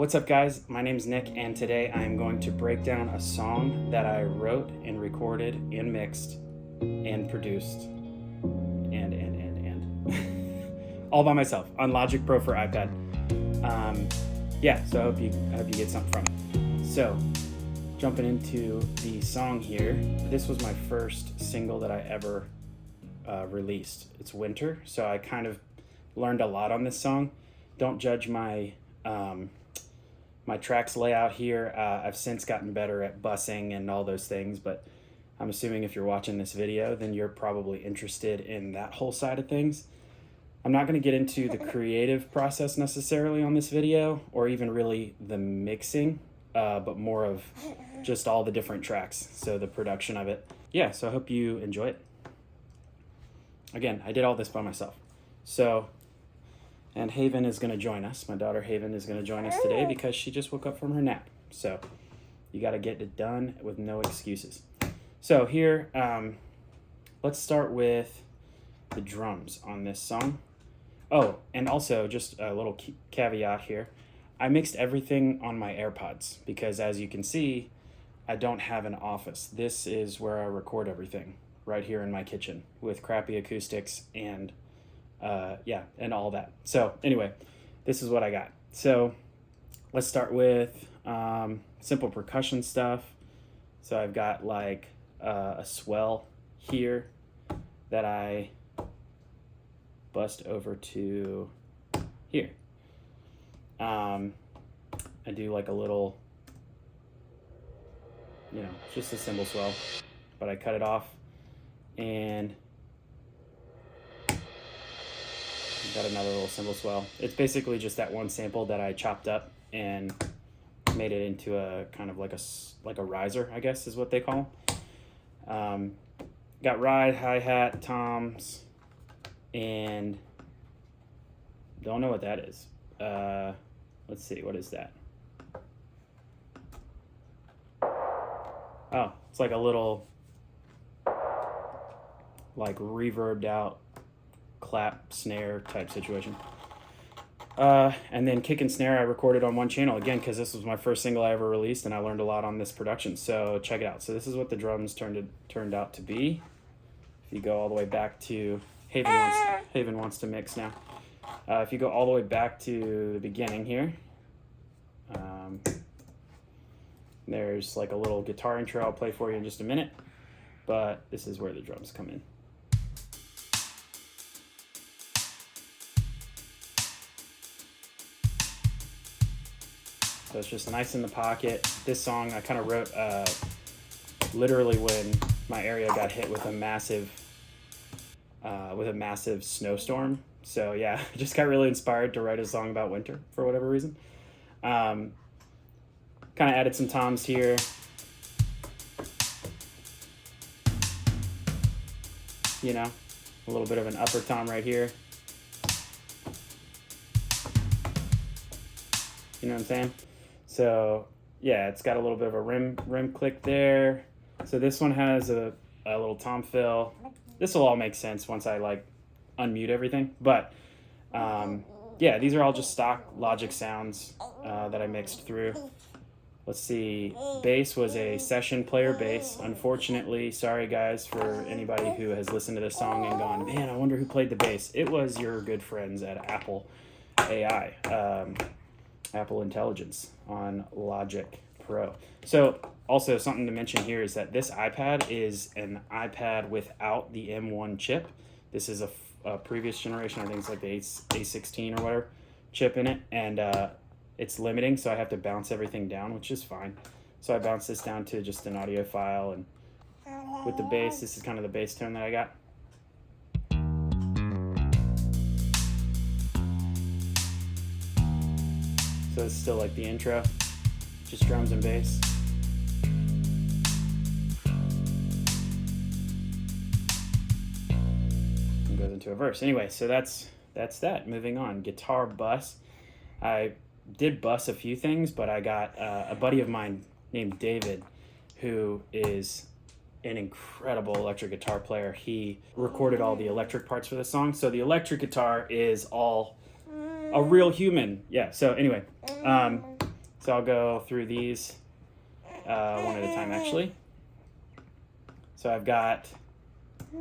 What's up, guys? My name's Nick, and today I am going to break down a song that I wrote and recorded and mixed and produced and all by myself on Logic Pro for iPad. So I hope you get something from it. So, jumping into the song here, this was my first single that I ever released. It's Winter, so I kind of learned a lot on this song. Don't judge my my tracks layout here. I've since gotten better at bussing and all those things, but I'm assuming if you're watching this video, then you're probably interested in that whole side of things. I'm not going to get into the creative process necessarily on this video, or even really the mixing, but more of just all the different tracks, so the production of it. Yeah, so I hope you enjoy it. Again, I did all this by myself. And Haven is going to join us. My daughter Haven is going to join us today because she just woke up from her nap. So you got to get it done with no excuses. So here, let's start with the drums on this song. Oh, and also just a little caveat here. I mixed everything on my AirPods because, as you can see, I don't have an office. This is where I record everything, right here in my kitchen with crappy acoustics and and all that. So anyway, this is what I got. So let's start with simple percussion stuff. So I've got like a swell here that I bust over to here. I do like a little, just a cymbal swell, but I cut it off and got another little cymbal swell. It's basically just that one sample that I chopped up and made it into a kind of like a riser, I guess is what they call them. Got ride, hi-hat, toms, and don't know what that is. Let's see, what is that? Oh, it's like a little like reverbed out clap snare type situation. And then kick and snare I recorded on one channel, again because this was my first single I ever released and I learned a lot on this production, so check it out. So this is what the drums turned out to be. If you go all the way back to Haven wants to mix now. If you go all the way back to the beginning here, there's like a little guitar intro I'll play for you in just a minute, but this is where the drums come in. So it's just nice in the pocket. This song I kind of wrote literally when my area got hit with a massive snowstorm. So yeah, I just got really inspired to write a song about winter for whatever reason. Kind of added some toms here. A little bit of an upper tom right here. You know what I'm saying? So yeah, it's got a little bit of a rim click there. So this one has a little tom fill. This will all make sense once I like unmute everything. But these are all just stock Logic sounds that I mixed through. Let's see, bass was a session player bass. Unfortunately, sorry guys for anybody who has listened to this song and gone, man, I wonder who played the bass. It was your good friends at Apple AI. Apple Intelligence on Logic Pro. So also something to mention here is that this iPad is an iPad without the M1 chip. This is a previous generation, I think it's like the A16 or whatever chip in it, and it's limiting, so I have to bounce everything down, which is fine. So I bounce this down to just an audio file, and with the bass, this is kind of the bass tone that I got. So it's still like the intro, just drums and bass. And goes into a verse. Anyway, so that's that. Moving on, guitar bus. I did bus a few things, but I got a buddy of mine named David, who is an incredible electric guitar player. He recorded all the electric parts for this song. So the electric guitar is all a real human. Yeah, so anyway, So I'll go through these one at a time, actually. So I've got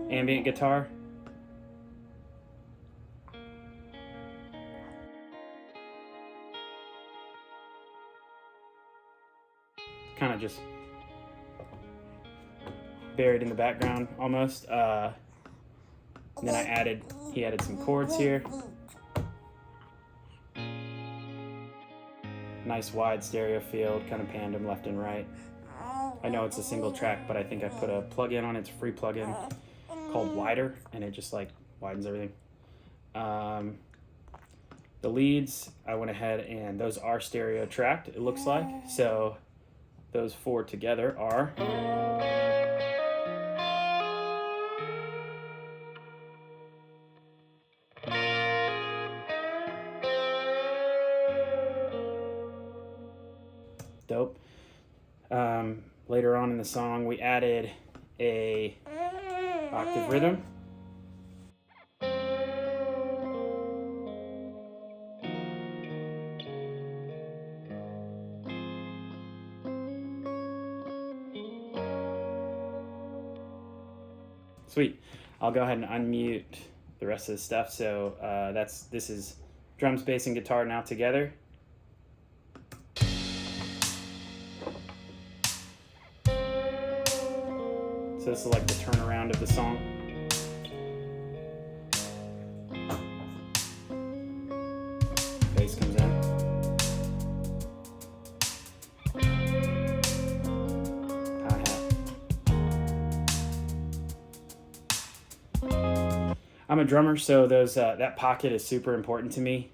ambient guitar. Kind of just buried in the background almost. Then he added some chords here. Nice wide stereo field, kind of panned them left and right. I know it's a single track, but I think I put a plugin on it. It's a free plugin called Wider, and it just like widens everything. The leads, I went ahead and those are stereo tracked, it looks like. So those four together are. Dope. Later on in the song, we added a octave rhythm. Sweet. I'll go ahead and unmute the rest of the stuff. So this is drums, bass, and guitar now together. So this is like the turnaround of the song. Bass comes in. Hi-hat. I'm a drummer, so those that pocket is super important to me.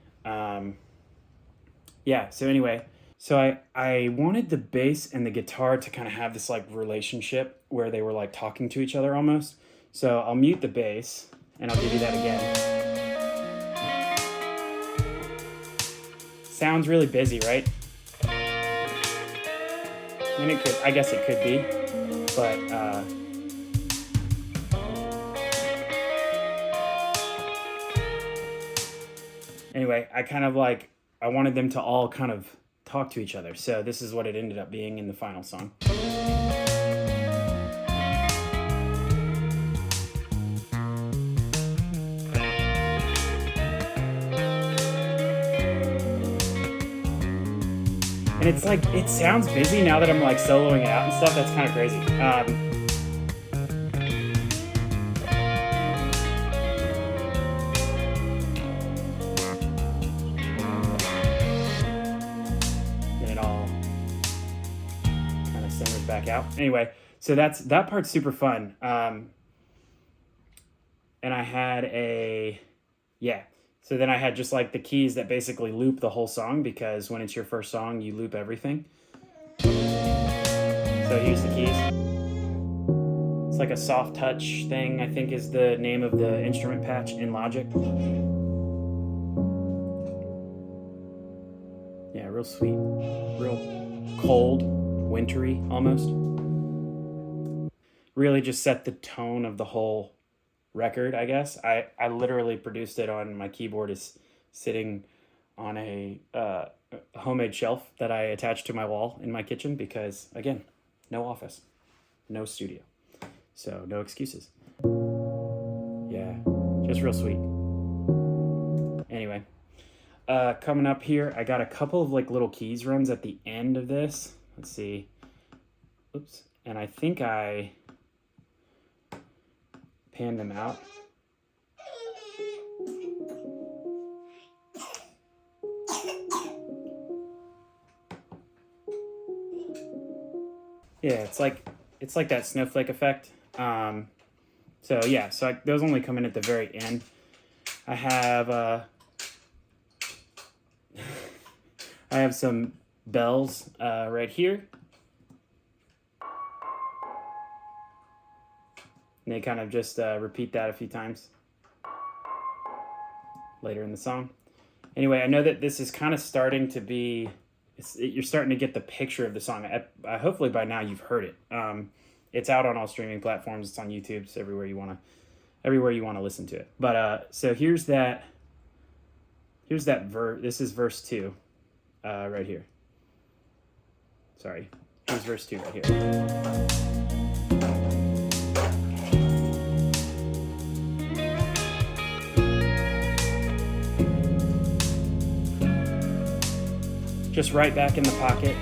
Yeah, so anyway, so I wanted the bass and the guitar to kind of have this like relationship where they were like talking to each other almost. So I'll mute the bass and I'll give you that again. Sounds really busy, right? And it could, I guess it could be, but anyway, I wanted them to all kind of talk to each other. So this is what it ended up being in the final song. And it's like, it sounds busy now that I'm like soloing it out and stuff. That's kind of crazy. Back out. Anyway, so that part's super fun. And I had so then I had just like the keys that basically loop the whole song, because when it's your first song, you loop everything. So here's the keys. It's like a soft touch thing, I think is the name of the instrument patch in Logic. Yeah, real sweet, real cold, wintry almost. Really just set the tone of the whole record, I guess. I literally produced it on my keyboard is sitting on a homemade shelf that I attached to my wall in my kitchen because, again, no office, no studio. So no excuses. Yeah, just real sweet. Anyway, coming up here, I got a couple of like little keys runs at the end of this. Let's see. Oops. And I think I panned them out. Yeah, it's like that snowflake effect. So yeah, so those only come in at the very end. I have I have some bells right here. And they kind of just repeat that a few times later in the song. Anyway, I know that this is kind of starting to be, you're starting to get the picture of the song. Hopefully by now you've heard it. It's out on all streaming platforms. It's on YouTube. It's everywhere you want to listen to it. But so here's that verse. This is verse 2 right here. Sorry. Here's verse 2 right here. Just right back in the pocket.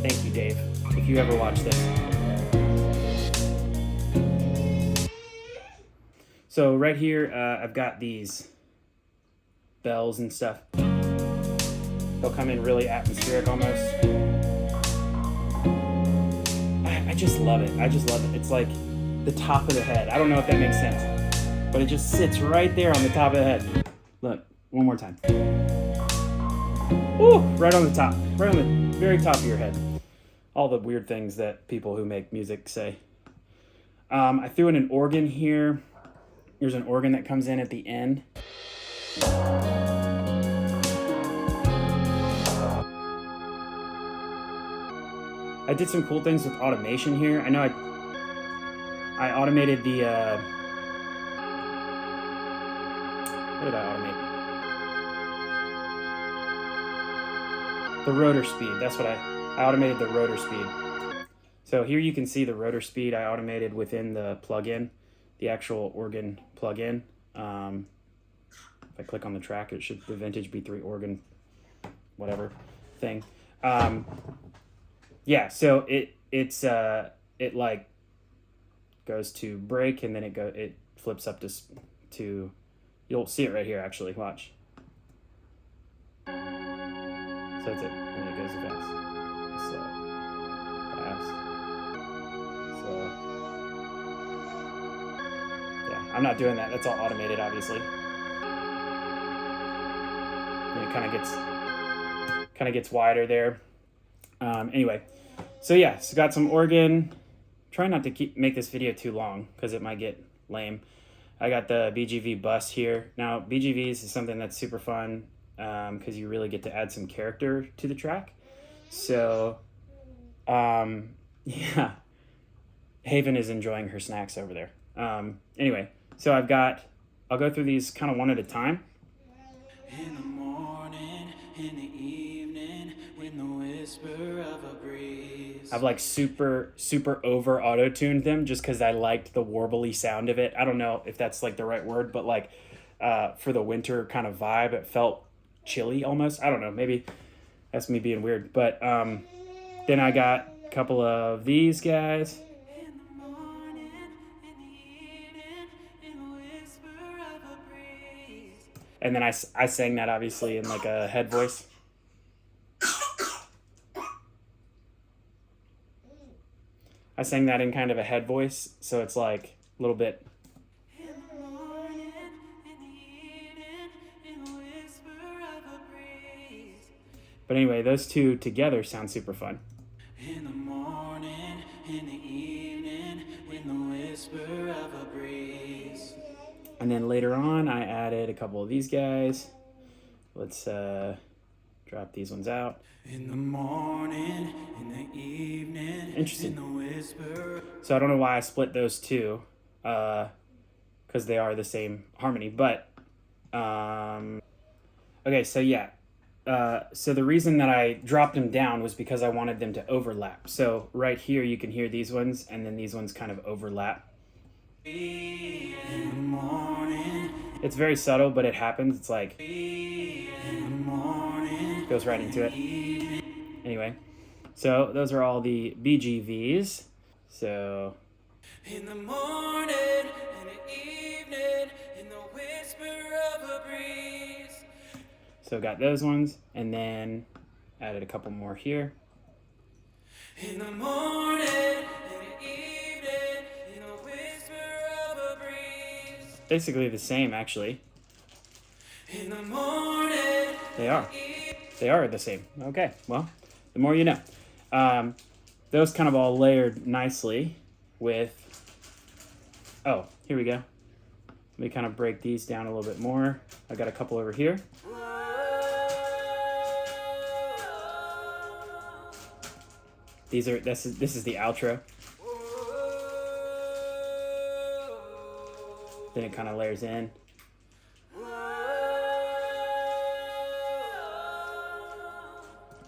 Thank you, Dave, if you ever watch this. So right here, I've got these bells and stuff. They'll come in really atmospheric almost. I just love it. I just love it. It's like the top of the head. I don't know if that makes sense, but it just sits right there on the top of the head. Look, one more time. Ooh, right on the top. Right on the very top of your head. All the weird things that people who make music say. I threw in an organ here. There's an organ that comes in at the end. I did some cool things with automation here. I know I automated the what did I automate? The rotor speed. That's what I automated the rotor speed. So here you can see the rotor speed I automated within the plugin, the actual organ plugin. If I click on the track, it should the Vintage B3 organ, whatever thing. Yeah, so it like goes to break and then it flips up to you'll see it right here actually. Watch. So that's it. And it goes fast. Slow. Fast. Slow. Yeah, I'm not doing that. That's all automated, obviously. And it kind of gets wider there. Anyway, so yeah, so got some organ. Try not to make this video too long because it might get lame. I got the BGV bus here. Now, BGVs is something that's super fun because you really get to add some character to the track. So, yeah, Haven is enjoying her snacks over there. Anyway, so I'll go through these kind of one at a time. In the morning, in the evening, when the whisper of a breeze. I've like super over auto-tuned them just because I liked the warbly sound of it. I don't know if that's like the right word, but like for the winter kind of vibe, it felt chilly almost. I don't know, maybe that's me being weird. But then I got a couple of these guys. And then I sang that obviously in like a head voice. I sang that in kind of a head voice, so it's like a little bit. But anyway, those two together sound super fun. In the morning, in the evening, when the whisper of a breeze. And then later on, I added a couple of these guys. Let's drop these ones out. In the morning, in the evening, interesting. In the whisper. So I don't know why I split those two, because they are the same harmony. But okay, so yeah. So the reason that I dropped them down was because I wanted them to overlap. So right here, you can hear these ones, and then these ones kind of overlap. In the morning. It's very subtle, but it happens. It's like goes right into it. Anyway, so those are all the BGVs. So in the morning, in the evening, in the whisper of a breeze. So got those ones, and then added a couple more here. In the morning, in the evening, in the whisper of a breeze. Basically the same, actually. In the morning. They are the same. Okay, well, the more you know. Those kind of all layered nicely with... Oh, here we go. Let me kind of break these down a little bit more. I got a couple over here. This is the outro. then it kind of layers in.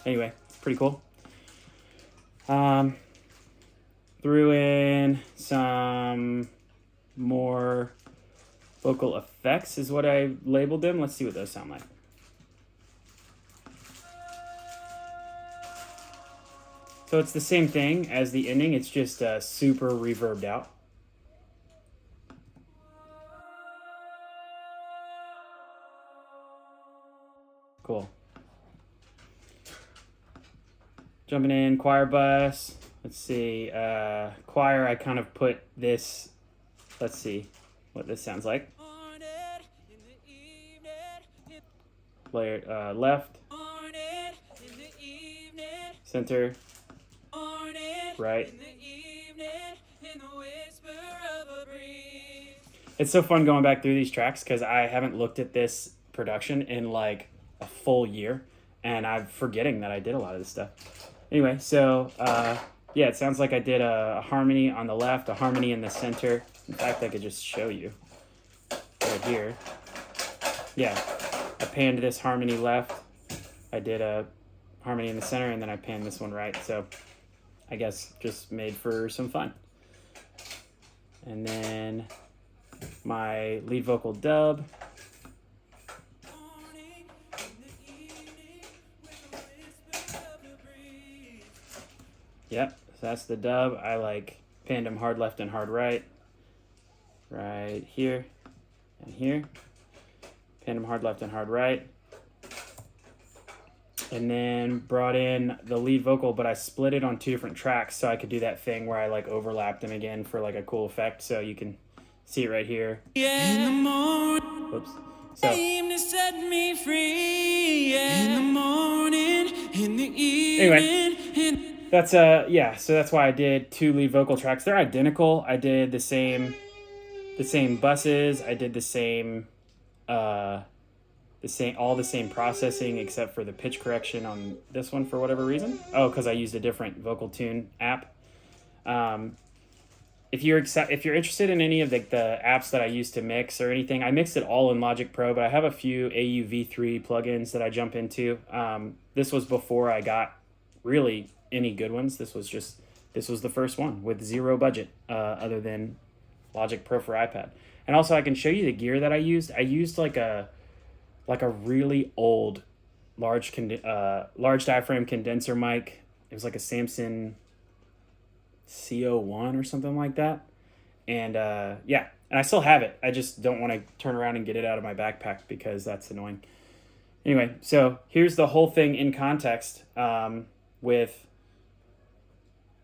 Anyway, pretty cool. Threw in some more vocal effects is what I labeled them. Let's see what those sound like. So it's the same thing as the ending, it's just super reverbed out. Cool. Jumping in, choir bus. Let's see, choir, I kind of put this, let's see what this sounds like. Layer, left, center, right. It's so fun going back through these tracks because I haven't looked at this production in like a full year, and I'm forgetting that I did a lot of this stuff. Anyway, so yeah, it sounds like I did a harmony on the left, a harmony in the center. In fact, I could just show you right here. Yeah, I panned this harmony left. I did a harmony in the center, and then I panned this one right. So I guess just made for some fun. And then my lead vocal dub. Yep, so that's the dub. I like panned them hard left and hard right. Right here and here. Panned them hard left and hard right. And then brought in the lead vocal, but I split it on 2 different tracks so I could do that thing where I like overlapped them again for like a cool effect. So you can see it right here. In the morning, oops. So to set me free. In the morning, in the evening. Anyway, that's yeah. So that's why I did 2 lead vocal tracks. They're identical. I did the same buses. I did the same all the same processing except for the pitch correction on this one for whatever reason. Oh, because I used a different vocal tune app. If you're interested in any of the apps that I use to mix or anything, I mixed it all in Logic Pro, but I have a few AUV3 plugins that I jump into. This was before I got really any good ones. This was the first one with 0 budget other than Logic Pro for iPad. And also I can show you the gear that I used. I used like a really old large diaphragm condenser mic. It was like a Samson CO1 or something like that. And yeah, and I still have it. I just don't want to turn around and get it out of my backpack because that's annoying. Anyway, so here's the whole thing in context with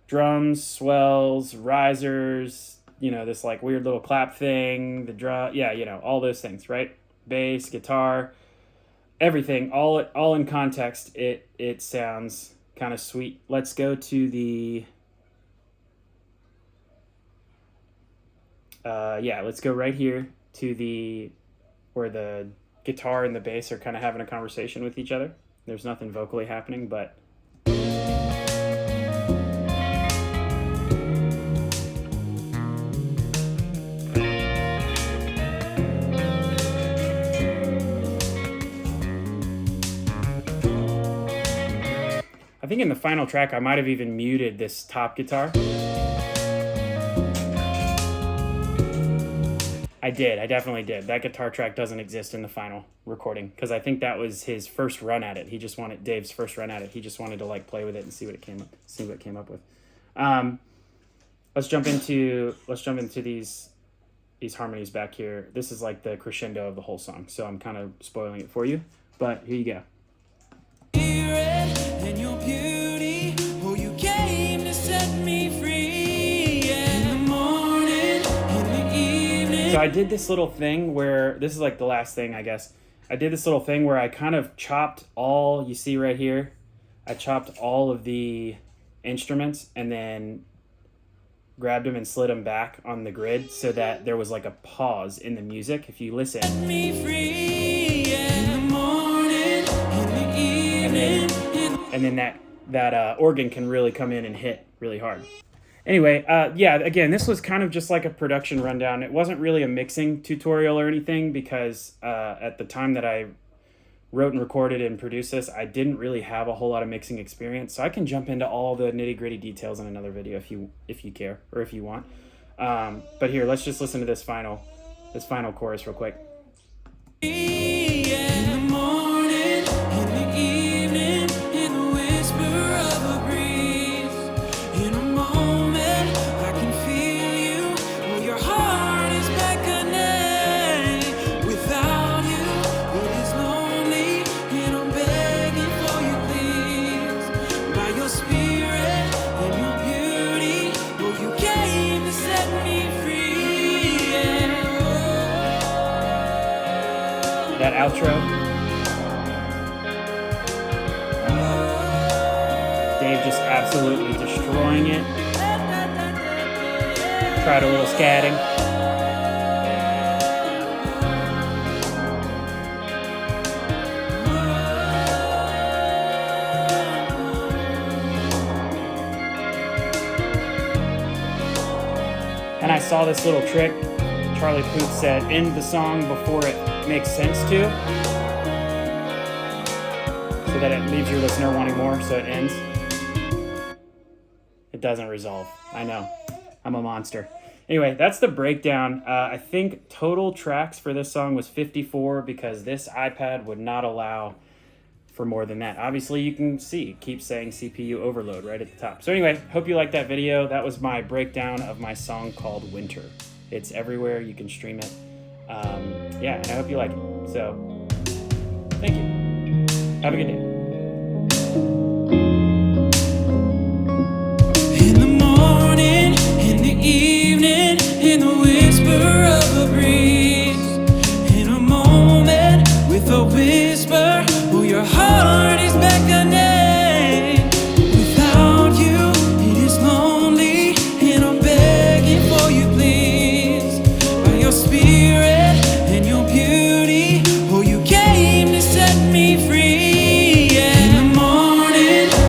drums, swells, risers, this like weird little clap thing, the drum, yeah, all those things, right? Bass, guitar, everything, all in context. It sounds kind of sweet. Let's go to the let's go right here to where the guitar and the bass are kind of having a conversation with each other. There's nothing vocally happening, but I think in the final track I might have even muted this top guitar. I definitely did. That guitar track doesn't exist in the final recording because I think that was his first run at it. Dave's first run at it. He just wanted to like play with it and see what it came up with. Let's jump into these harmonies back here. This is like the crescendo of the whole song, so I'm kind of spoiling it for you. But here you go. In your beauty, oh, you came to set me free. In the morning, in the evening. So I did this little thing where, this is like the last thing, I guess. I did this little thing where I kind of chopped all, you see right here, I chopped all of the instruments and then grabbed them and slid them back on the grid so that there was like a pause in the music. If you listen. Set me free in the morning, in the evening. And then that organ can really come in and hit really hard. Anyway, yeah, again, this was kind of just like a production rundown. It wasn't really a mixing tutorial or anything because at the time that I wrote and recorded and produced this, I didn't really have a whole lot of mixing experience. So I can jump into all the nitty-gritty details in another video if you care or if you want. But here, let's just listen to this final chorus real quick. That outro, Dave just absolutely destroying it. Tried a little scatting. And I saw this little trick. Charlie Puth said, end the song before it makes sense to, so that it leaves your listener wanting more, so it ends. It doesn't resolve. I know. I'm a monster. Anyway, that's the breakdown. I think total tracks for this song was 54 because this iPad would not allow for more than that. Obviously, you can see, it keeps saying CPU overload right at the top. So anyway, hope you liked that video. That was my breakdown of my song called Winter. It's everywhere. You can stream it. Yeah, and I hope you like it. So, thank you. Have a good day. In the morning, in the evening, in the